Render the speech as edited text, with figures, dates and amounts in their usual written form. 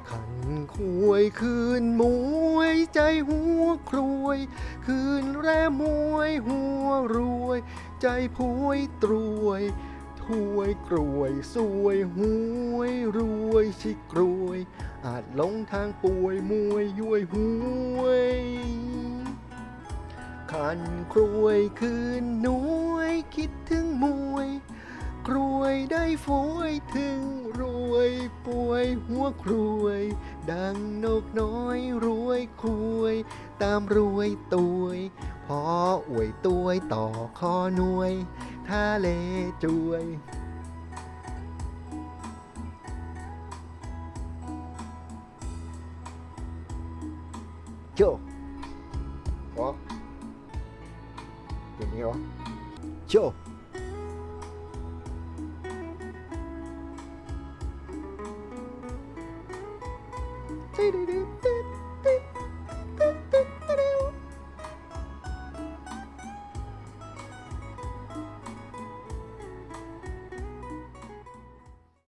ขันควยคืนมวยใจหัวครวยคืนแร่มวยหัวรวยใจพวยตรวยถวยกรวยสวยหวยรวยชิกรวยอาจหลงทางป่วยมวยย้วยหวยขันครวยคืนหนวยคิดถึงมวยกรวยได้ฝวยถึงรวยป่วยหัวครวยดังนกน้อยรวยคุยตามรวยตวยพออวยตวยต่อคอหน่วยทะเลจวยโจอ๋ออย่างนี้เหรอโจติ๊ดติ๊ดติ๊ดติ๊ด